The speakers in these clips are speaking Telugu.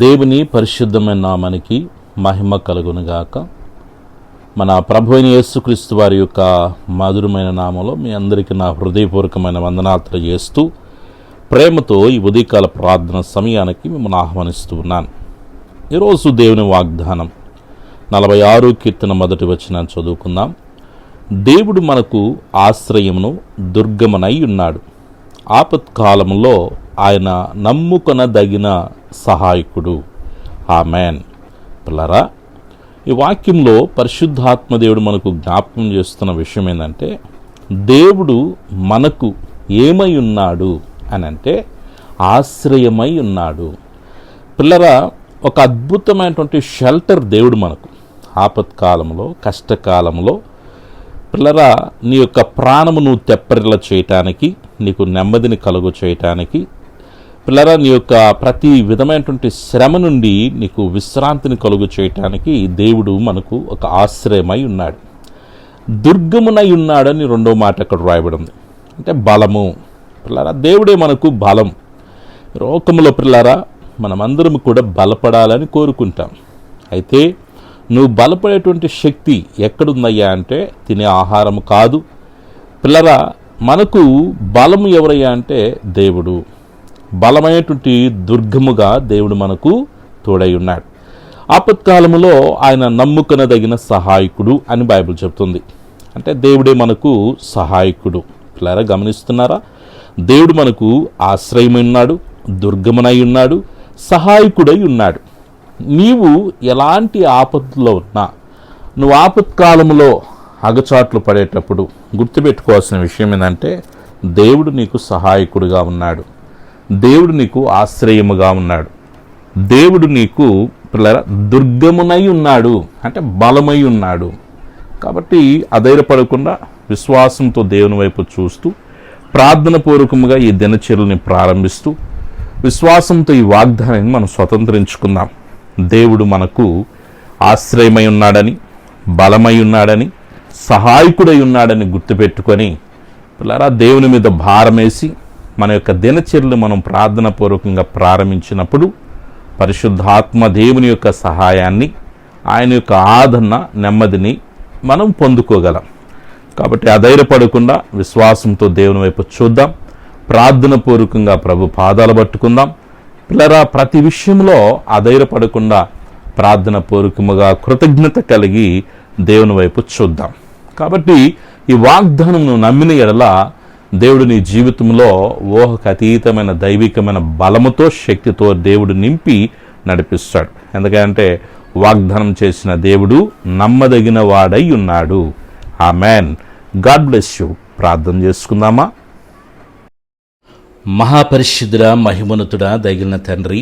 దేవుని పరిశుద్ధమైన నామానికి మహిమ కలుగునుగాక. మన ప్రభు అయిన యేసుక్రీస్తు వారి యొక్క మధురమైన నామంలో మీ అందరికీ నా హృదయపూర్వకమైన వందనాలు తెలియజేస్తూ ప్రేమతో ఈ ఉదయకాల ప్రార్థన సమయానికి మిమ్మల్ని ఆహ్వానిస్తూ ఉన్నాను. ఈరోజు దేవుని వాగ్దానం 46 కీర్తన మొదటి వచనాన్ని చదువుకుందాం. దేవుడు మనకు ఆశ్రయమును దుర్గమనై ఉన్నాడు, ఆపత్కాలంలో ఆయన నమ్ముకొనదగిన సహాయకుడు. ఆమెన్. పిల్లరా, ఈ వాక్యంలో పరిశుద్ధాత్మదేవుడు మనకు జ్ఞాపకం చేస్తున్న విషయం ఏంటంటే, దేవుడు మనకు ఏమై ఉన్నాడు అని అంటే ఆశ్రయమై ఉన్నాడు. పిల్లరా, ఒక అద్భుతమైనటువంటి షెల్టర్ దేవుడు మనకు ఆపత్కాలంలో, కష్టకాలంలో. పిల్లరా, నీ యొక్క ప్రాణమును తెప్పరిల్ల చేయటానికి, నీకు నెమ్మదిని కలుగు చేయటానికి, పిల్లరా నీ యొక్క ప్రతి విధమైనటువంటి శ్రమ నుండి నీకు విశ్రాంతిని కలుగు చేయటానికి దేవుడు మనకు ఒక ఆశ్రయమై ఉన్నాడు. దుర్గమునై ఉన్నాడని రెండో మాట అక్కడ రాయబడింది, అంటే బలము. పిల్లరా, దేవుడే మనకు బలం. లోకములో పిల్లరా మనమందరం కూడా బలపడాలని కోరుకుంటాం. అయితే నువ్వు బలపడేటువంటి శక్తి ఎక్కడుందయ్యా అంటే తినే ఆహారం కాదు. పిల్లరా, మనకు బలము ఎవరయ్యా అంటే దేవుడు. బలమైనటువంటి దుర్గముగా దేవుడు మనకు తోడై ఉన్నాడు. ఆపత్కాలములో ఆయన నమ్ముకొనదగిన సహాయకుడు అని బైబిల్ చెప్తుంది. అంటే దేవుడే మనకు సహాయకుడు. పిల్లరా, గమనిస్తున్నారా? దేవుడు మనకు ఆశ్రయమై ఉన్నాడు, దుర్గమునై ఉన్నాడు, సహాయకుడై ఉన్నాడు. నీవు ఎలాంటి ఆపత్తులో ఉన్నా, నువ్వు ఆపత్కాలంలో అగచాట్లు పడేటప్పుడు గుర్తుపెట్టుకోవాల్సిన విషయం ఏంటంటే, దేవుడు నీకు సహాయకుడుగా ఉన్నాడు, దేవుడు నీకు ఆశ్రయముగా ఉన్నాడు, దేవుడు నీకు పిల్లల దుర్గమునై ఉన్నాడు, అంటే బలమై ఉన్నాడు. కాబట్టి అధైర్యపడకుండా విశ్వాసంతో దేవుని వైపు చూస్తూ ప్రార్థన పూర్వకముగా ఈ దినచర్యల్ని ప్రారంభిస్తూ విశ్వాసంతో ఈ వాగ్దానాన్ని మనం స్వతంత్రించుకుందాం. దేవుడు మనకు ఆశ్రయమై ఉన్నాడని, బలమై ఉన్నాడని, సహాయకుడై ఉన్నాడని గుర్తుపెట్టుకొని పిల్లరా దేవుని మీద భారమేసి మన యొక్క దినచర్యలు మనం ప్రార్థన పూర్వకంగా ప్రారంభించినప్పుడు పరిశుద్ధాత్మ దేవుని యొక్క సహాయాన్ని, ఆయన యొక్క ఆదరణ, నెమ్మదిని మనం పొందుకోగలం. కాబట్టి అధైర్యపడకుండా విశ్వాసంతో దేవుని వైపు చూద్దాం, ప్రార్థన పూర్వకంగా ప్రభు పాదాలు పట్టుకుందాం. పిల్లరా, ప్రతి విషయంలో అధైర్యపడకుండా ప్రార్థన పూర్వకముగా కృతజ్ఞత కలిగి దేవుని వైపు చూద్దాం. కాబట్టి ఈ వాగ్దానం నమ్మిన ఎడల దేవుడు నీ జీవితంలో ఊహకు అతీతమైన దైవికమైన బలముతో, శక్తితో దేవుడు నింపి నడిపిస్తాడు. ఎందుకంటే వాగ్దానం చేసిన దేవుడు నమ్మదగిన వాడై ఉన్నాడు. ఆమెన్. God bless you. ప్రార్థన చేసుకుందామా? మహాపరిశుద్ధుడా, మహిమోన్నతుడా, దయగలిగిన తండ్రి,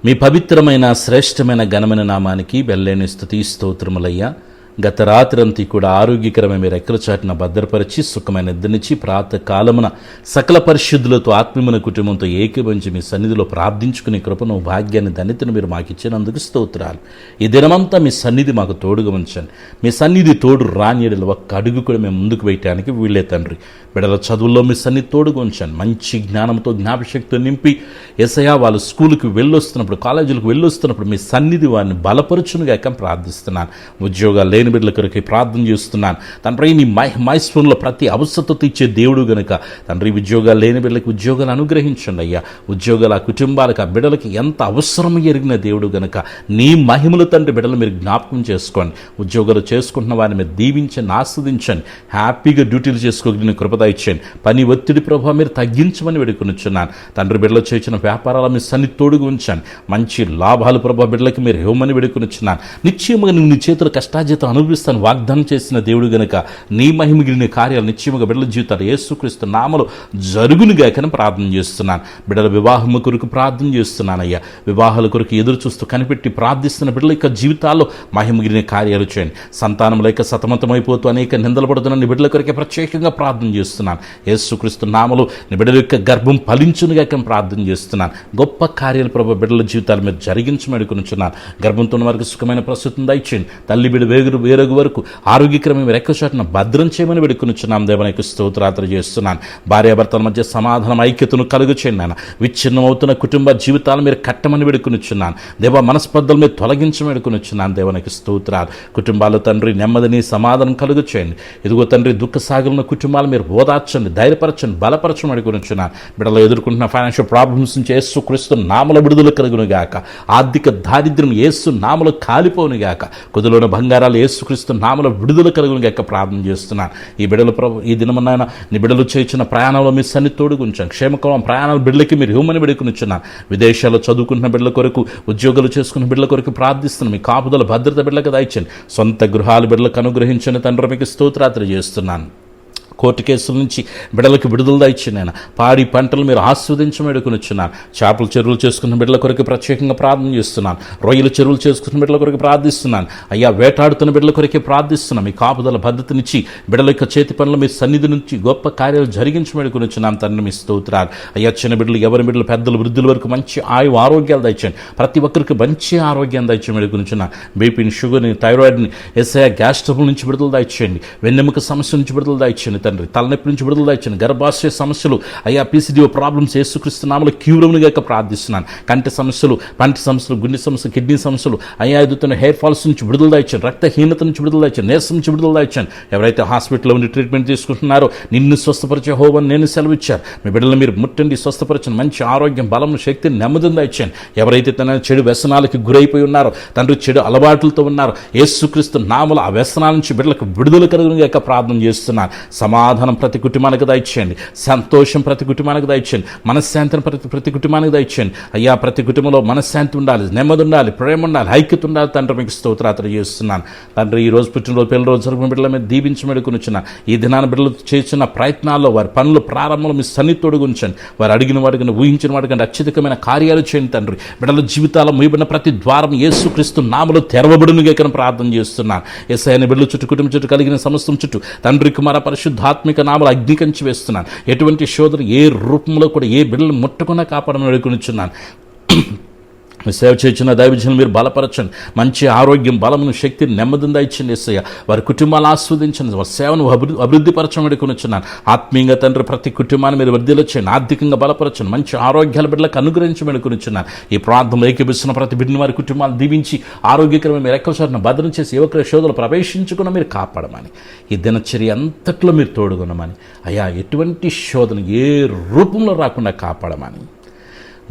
మీ పవిత్రమైన శ్రేష్టమైన ఘనమైన నామానికి వెళ్ళలేని స్తుతి స్తోత్రములయ్యా. గత రాత్రంతా కూడా ఆరోగ్యకరమైన మీరు రెక్కల చాటున భద్రపరిచి సుఖమైన నిద్రనిచ్చి ప్రాతకాలమున సకల పరిశుద్ధులతో ఆత్మీయమైన కుటుంబంతో ఏకీభవించి మీ సన్నిధిలో ప్రార్థించుకునే కృపను, భాగ్యాన్ని, ధన్యతను మీరు మాకు ఇచ్చినందుకు స్తోత్రాలు. ఈ దినమంతా మీ సన్నిధి మాకు తోడుగా ఉంచండి. మీ సన్నిధి తోడు రానియడలు ఒక్క అడుగు కూడా మేము ముందుకు వేయటానికి వీళ్ళే తండ్రి. బిడ్డల చదువుల్లో మీ సన్నిధి తోడుగా ఉంచండి. మంచి జ్ఞానంతో, జ్ఞాపశక్తితో నింపి యేసయ్యా వాళ్ళు స్కూల్కి వెళ్ళొస్తున్నప్పుడు, కాలేజీలకు వెళ్ళొస్తున్నప్పుడు మీ సన్నిధి వారిని బలపరచునుగాక ప్రార్థిస్తున్నాను. ఉద్యోగాలు లేని బిడ్డల కొరకు ప్రార్థన చేస్తున్నాను తండ్రి. నీ మైస్ఫూర్లో ప్రతి అవసరత ఇచ్చే దేవుడు గనుక తండ్రి, ఉద్యోగాలు లేని బిడ్డలకు ఉద్యోగాలు అనుగ్రహించండి అయ్యా. ఉద్యోగాలు ఆ కుటుంబాలకు, ఆ బిడ్డలకి ఎంత అవసరం ఎరిగిన దేవుడు గనుక నీ మహిమలు తండ్రి బిడ్డలు మీరు జ్ఞాపకం చేసుకోండి. ఉద్యోగాలు చేసుకుంటున్న వారిని మీరు దీవించండి, ఆస్వాదించండి. హ్యాపీగా డ్యూటీలు చేసుకోగలిగిన కృపద ఇచ్చేయండి. పని ఒత్తిడి ప్రభావ మీరు తగ్గించమని వేడుకొనిచున్నాను తండ్రి. బిడ్డలు చేసిన వ్యాపారాల మీ సన్నిధి తోడుగా ఉంచండి. మంచి లాభాలు ప్రభావ బిడ్డలకి మీరు ఇవ్వమని వేడుకొనిచున్నాను. నిశ్చయముగా నువ్వు నీ చేతుల కష్టార్జితం అనుభవిస్తాను వాగ్దానం చేసిన దేవుడు గనుక నీ మహిమగిరిన కార్యాలు నిశ్చయముగా బిడ్డల జీవితాలు యేసుక్రీస్తు నామములో జరుగునుగాకని ప్రార్థన చేస్తున్నాను. బిడ్డల వివాహము కొరకు ప్రార్థన చేస్తున్నానయ్యా. వివాహాల కొరకు ఎదురు చూస్తూ కనిపెట్టి ప్రార్థిస్తున్న బిడ్డల యొక్క జీవితాల్లో మహిమగిరిన కార్యాలు చేయండి. సంతానం లేక సతమతమైపోతూ అనేక నిందలు పడుతున్న నీ బిడ్డల కొరకే ప్రత్యేకంగా ప్రార్థన చేస్తున్నాను. యేసుక్రీస్తు నామములో నీ బిడ్డల యొక్క గర్భం ఫలించునుగాకని ప్రార్థన చేస్తున్నాను. గొప్ప కార్యాలు ప్రభు బిడ్డల జీవితాల మీద జరిగించమని అనుకున్నాను. గర్భంతో ఉన్న వారికి సుఖమైన ప్రస్తుతం దయచేయండి. తల్లి బిడ్డ వేగురు వేరొక వరకు ఆరోగ్యకరమైన రెక్కచాటున భద్రం చేయమని వేడుకొనుచున్నాం. దేవానికి స్తోత్రాలు చేస్తున్నాను. భార్యాభర్తల మధ్య సమాధానం, ఐక్యతను కలుగు చేయండి నాయన. విచ్ఛిన్నమవుతున్న కుటుంబ జీవితాలు మీరు కట్టమని వేడుకొనుచున్నాను. దేవ మనస్పర్ధలు మీరు తొలగించమని వేడుకొనుచున్నాను. దేవానికి స్తోత్రాలు. కుటుంబాలు తండ్రి నెమ్మదిని సమాధానం కలుగు చేయండి. ఇదిగో తండ్రి దుఃఖ సాగులున్న కుటుంబాలు మీరు ఓదార్చండి, ధైర్యపరచండి, బలపరచమని వేడుకొనుచున్నాను. బిడ్డలు ఎదుర్కొంటున్న ఫైనాన్షియల్ ప్రాబ్లమ్స్ నుంచి యేసు క్రీస్తు నామములో విడుదల కలుగును గాక. ఆర్థిక దారిద్ర్యం యేసు నామములో కాలిపోను గాక. కుదులోని బంగారాలు యేసుక్రీస్తు నామములో విడుదల కలుగును గాక ప్రార్థన చేస్తున్నాను. ఈ బిడ్డలు ప్రభు ఈ దినమన్నాయన నీ బిడ్డలు చేయించిన ప్రయాణంలో మీ సన్ని తోడుగుంచాను. క్షేమకరం ప్రయాణాల బిడ్డలకి మీరు హ్యూమని వేడుకొనుచున్నాను. విదేశాల్లో చదువుకుంటున్న బిడ్డల కొరకు, ఉద్యోగాలు చేసుకున్న బిడ్డల కొరకు ప్రార్థిస్తున్నాను. మీ కాపుదల భద్రత బిడ్డలకు దయచండి. సొంత గృహాలు బిడ్డలకు అనుగ్రహించని తండ్రి మీకు స్తోత్రాలు చేస్తున్నాను. కోర్టు కేసుల నుంచి బిడ్డలకు విడుదల దయచండి నాయన. పాడి పంటలు మీరు ఆస్వాదించమని వేడుకొనుచున్నాను. చేపల చెరువులు చేసుకున్న బిడ్డల కొరకు ప్రత్యేకంగా ప్రార్థన చేస్తున్నాను. రొయ్యల చెరువులు చేసుకున్న బిడ్డల కొరకు ప్రార్థిస్తున్నాను. అయ్యా వేటాడుతున్న బిడ్డల కొరకే ప్రార్థిస్తున్నాను. మీ కాపుదల భద్రతనిచ్చి బిడ్డల యొక్క చేతి పనులు మీ సన్నిధి నుంచి గొప్ప కార్యాలు జరిగించమని వేడుకొనుచున్నాను తండ్రి మీ స్తోత్రాలు. అయ్యా చిన్న బిడ్డలు, ఎవరి బిడ్డలు, పెద్దలు, వృద్ధుల వరకు మంచి ఆరోగ్యాలు దయచండి. ప్రతి ఒక్కరికి మంచి ఆరోగ్యాన్ని దయచమని వేడుకొనుచున్నాను. బీపీని, షుగర్ని, థైరాయిడ్ని, గ్యాస్ ట్రబుల్ నుంచి విడుదల దయచేయండి. వెన్నెముక సమస్య నుంచి విడుదల దయచేయండి తండ్రి. తలనొప్పి నుంచి విడుదల దయచేయండి. గర్భాశయ సమస్యలు, అయ్యా పీసీడీఓ ప్రాబ్లమ్స్ యేసుక్రీస్తు నామములో క్యూరముగా ప్రార్థిస్తున్నాను. కంటి సమస్యలు, పంటి సమస్యలు, గుండె సమస్యలు, కిడ్నీ సమస్యలు, అయ్యా ఎదుగుతున్న హెయిర్ ఫాల్స్ నుంచి విడుదల దయచేయండి. రక్తహీనత నుంచి విడుదల దయచేయండి. నీరసం నుంచి విడుదల దయచేయండి. ఎవరైతే హాస్పిటల్లో ఉండి ట్రీట్మెంట్ తీసుకుంటున్నారో నిన్ను స్వస్థపరిచే యెహోవాను నేను సెలవిచ్చారు. మీ బిడ్డలు మీరు ముట్టండి, స్వస్థపరచండి. మంచి ఆరోగ్యం, బలం, శక్తిని, నెమ్మదిని దయచేయండి. ఎవరైతే తన చెడు వ్యసనాలకి గురైపోయి ఉన్నారో తండ్రి, చెడు అలవాట్లతో ఉన్నారో యేసుక్రీస్తు నామములో ఆ వ్యసనాల నుంచి బిడ్డలకు విడుదల కలుగునుగాక ప్రార్థన చేస్తున్నాను. సమాధానం ప్రతి కుటుంబానికి దయచేయండి. సంతోషం ప్రతి కుటుంబానికి దయచేయండి. మనశ్శాంతిని ప్రతి కుటుంబానికి దయచేయండి. అయ్యా ప్రతి కుటుంబంలో మనశ్శాంతి ఉండాలి, నెమ్మది ఉండాలి, ప్రేమ ఉండాలి, ఐక్యత ఉండాలి. తండ్రి మీకు స్తోత్రాలు చేస్తున్నాను. తండ్రి ఈ రోజు పుట్టినరోజు, పెళ్లి రోజు జరుగుతున్న బిడ్డల మీద దీవించమడుకునిచ్చున్నాను. ఈ దినాన్ని బిడ్డలు చేసిన ప్రయత్నాల్లో వారి పనులు ప్రారంభంలో మీ సన్నిధి తోడుగుంచండి. వారు అడిగిన వాడికి, ఊహించిన వాడికంటే అత్యధికమైన కార్యాలు చేయండి తండ్రి. బిడ్డల జీవితాల్లో మూయబడిన ప్రతి ద్వారం యేసుక్రీస్తు నామములో తెరవబడునుగాక ప్రార్థన చేస్తున్నాను. యేసయ్య బిడ్డల చుట్టూ, కుటుంబం చుట్టూ, కలిగిన సమస్తం చుట్టూ తండ్రి, కుమార, పరిశుద్ధాత్మిక నామములో అగ్ని కంచి వేస్తున్నాను. ఎటువంటి శోధన ఏ రూపంలో కూడా ఏ బిడ్డలు ముట్టకుండా కాపాడమని వేడుకొనుచున్నాను. సేవ చేసిన దైవజనులు మీరు బలపరచండి. మంచి ఆరోగ్యం, బలమును, శక్తిని, నెమ్మదిని దయచండి యేసయ్య. వారి కుటుంబాలు ఆస్వాదించండి. వారి సేవను అభివృద్ధిపరచమని వేడుకొనుచున్నాను. ఆత్మీయంగా తండ్రి ప్రతి కుటుంబాన్ని మీరు వృద్ధిలో చేయండి. ఆర్థికంగా బలపరచండి. మంచి ఆరోగ్యాల బిడ్డలకు అనుగ్రహించమని వేడుకొనుచున్నాను. ఈ ప్రాంతంలో ఏకీపిస్తున్న ప్రతి బిడ్డని వారి కుటుంబాలు దీవించి ఆరోగ్యకరమైన మీరు ఎక్కువసారిని భద్రం చేసి యువకుల శోధనలు ప్రవేశించుకున్న మీరు కాపాడమని, ఈ దినచర్య అంతట్లో మీరు తోడుగునమని, అయ్యా ఎటువంటి శోధన ఏ రూపంలో రాకుండా కాపాడమని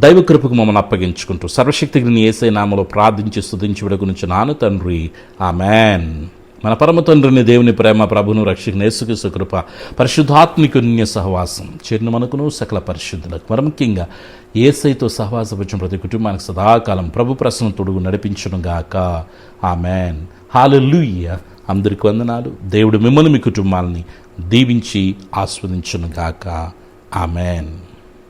దైవ కృపకు మమ్మల్ని అప్పగించుకుంటూ సర్వశక్తిని యేసయ్య నామములో ప్రార్థించి స్తుతించి వేడుకొనుచున్నాను తండ్రి. ఆమేన్. మన పరమ తండ్రిని, దేవుని ప్రేమ, ప్రభును రక్షకుని యేసుక్రీస్తు కృప, పరిశుద్ధాత్మికుని సహవాసం చేరిన మనకును సకల పరిశుద్ధులకు, మరి ముఖ్యంగా యేసయ్యతో సహవాసపరిచిన ప్రతి కుటుంబానికి సదాకాలం ప్రభు ప్రసన్న తోడుగు నడిపించును గాక. ఆమేన్. హల్లెలూయా. అందరికీ వందనాలు. దేవుడు మిమ్మల్ని, మీ కుటుంబాలని దీవించి ఆస్వాదించును గాక. ఆమేన్.